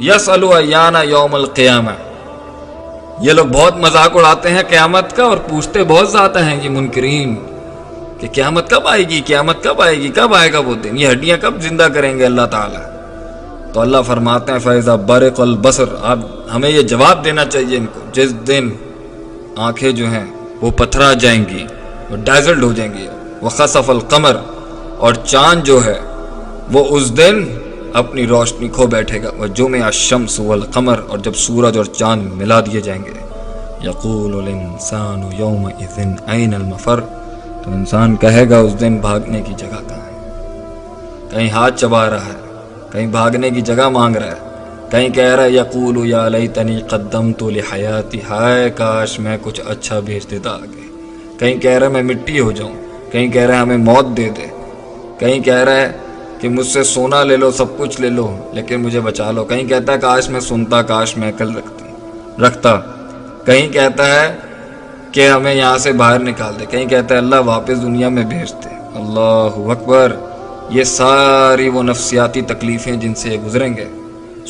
یسألو ایان یوم القیامہ، یہ لوگ بہت مذاق اڑاتے ہیں قیامت کا اور پوچھتے بہت زیادہ ہیں یہ منکرین کہ قیامت کب آئے گی، قیامت کب آئے گی، کب آئے گا وہ دن، یہ ہڈیاں کب زندہ کریں گے اللہ تعالیٰ۔ تو اللہ فرماتے ہیں فَإِذَا بَرِقَ الْبَصَرُ، اب ہمیں یہ جواب دینا چاہیے ان کو، جس دن آنکھیں جو ہیں وہ پتھرا جائیں گی، وہ ڈائزلڈ ہو جائیں گی، وَخَسَفَ الْقَمَرُ، اور چاند جو ہے وہ اس دن اپنی روشنی کھو بیٹھے گا، وَجُمِعَ الشَّمْسُ وَالْقَمَرُ، اور جب سورج اور چاند ملا دیے جائیں گے، يَقُولُ الْإِنسَانُ يَوْمَئِذٍ أَيْنَ الْمَفَرُّ، تو انسان کہے گا اس دن بھاگنے کی جگہ کہاں ہے، کہیں ہاتھ چبا رہا ہے، کہیں بھاگنے کی جگہ مانگ رہا ہے، کہیں کہہ رہا ہے یقول یا لیتنی قدمت لحیاتی، ہائے کاش میں کچھ اچھا بھیج دیتا آگے، کہیں کہہ رہا ہے میں مٹی ہو جاؤں، کہیں کہہ رہا ہے ہمیں موت دے دے، کہیں کہہ رہا ہے کہ مجھ سے سونا لے لو، سب کچھ لے لو لیکن مجھے بچا لو، کہیں کہتا ہے کاش میں سنتا، کاش میں عقل رکھتا، کہیں کہتا ہے کہ ہمیں یہاں سے باہر نکال دے، کہیں کہتا ہے اللہ واپس دنیا میں بھیج دے۔ اللہ اکبر، یہ ساری وہ نفسیاتی تکلیفیں جن سے یہ گزریں گے۔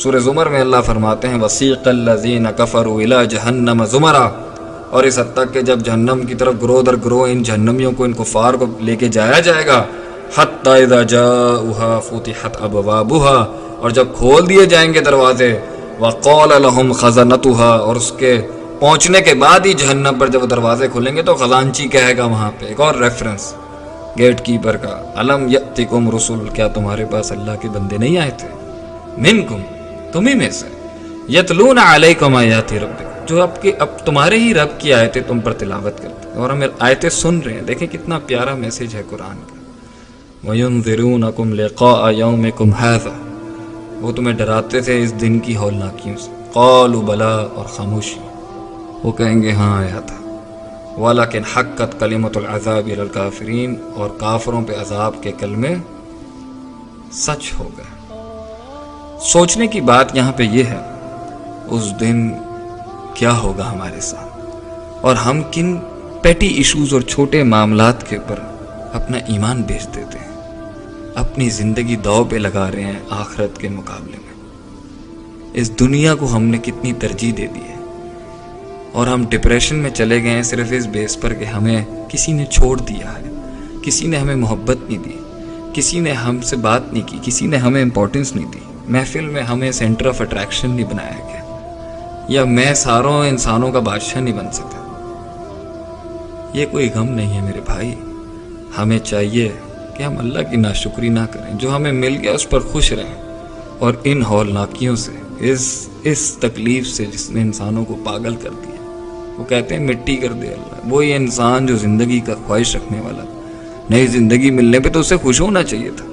سورہ زمر میں اللہ فرماتے ہیں وَسِيقَ الَّذِينَ كَفَرُوا إِلَىٰ جَهَنَّمَ زُمَرًا، اور اس حد تک کہ جب جہنم کی طرف گروہ در گروہ ان جہنمیوں کو، ان کفار کو لے کے جایا جائے گا، حَتَّىٰ إِذَا جَاءُوهَا فُتِحَتْ أَبْوَابُهَا، اور جب کھول دیے جائیں گے دروازے، وَقَالَ لَهُمْ خَزَنَتُهَا، اور اس کے پہنچنے کے بعد ہی جہنم پر جب وہ دروازے کھلیں گے تو خزانچی کہے گا وہاں پہ، ایک اور ریفرنس گیٹ کیپر کا، الم یأتکم رسول، کیا تمہارے پاس اللہ کے بندے نہیں آئے تھے، منکم، تمہیں میں سے، یتلون علیکم آیات ربکم، جو اب تمہارے ہی رب کی آیتیں تم پر تلاوت کرتے ہیں اور ہم آیتیں سن رہے ہیں۔ دیکھیں کتنا پیارا میسج ہے قرآن کا، وَيُنذِرُونَكُمْ لِقَاءَ يَوْمِكُمْ هَذَا، وہ تمہیں ڈراتے تھے اس دن کی ہولناکیوں سے، قالوا بلا، اور خاموشی، وہ کہیں گے ہاں آیا تھا، وَلَكِنْ حَقَّتْ كَلِمَةُ الْعَذَابِ عَلَى الْكَافِرِينَ، اور کافروں پہ عذاب کے کلمے سچ ہو گئے۔ سوچنے کی بات یہاں پہ یہ ہے اس دن کیا ہوگا ہمارے ساتھ، اور ہم کن پیٹی ایشوز اور چھوٹے معاملات کے اوپر اپنا ایمان بیچ دیتے ہیں، اپنی زندگی داؤ پہ لگا رہے ہیں آخرت کے مقابلے میں۔ اس دنیا کو ہم نے کتنی ترجیح دے دی ہے، اور ہم ڈپریشن میں چلے گئے ہیں صرف اس بیس پر کہ ہمیں کسی نے چھوڑ دیا ہے، کسی نے ہمیں محبت نہیں دی، کسی نے ہم سے بات نہیں کی، کسی نے ہمیں امپورٹنس نہیں دی، محفل میں ہمیں سینٹر آف اٹریکشن نہیں بنایا گیا، یا میں ساروں انسانوں کا بادشاہ نہیں بن سکا۔ یہ کوئی غم نہیں ہے میرے بھائی، ہمیں چاہیے کہ ہم اللہ کی ناشکری نہ کریں، جو ہمیں مل گیا اس پر خوش رہیں، اور ان ہولناکیوں سے، اس تکلیف سے جس نے انسانوں کو پاگل کر دیا، وہ کہتے ہیں مٹی کر دے اللہ، وہی انسان جو زندگی کا خواہش رکھنے والا، نئی زندگی ملنے پہ تو اسے خوش ہونا چاہیے تھا،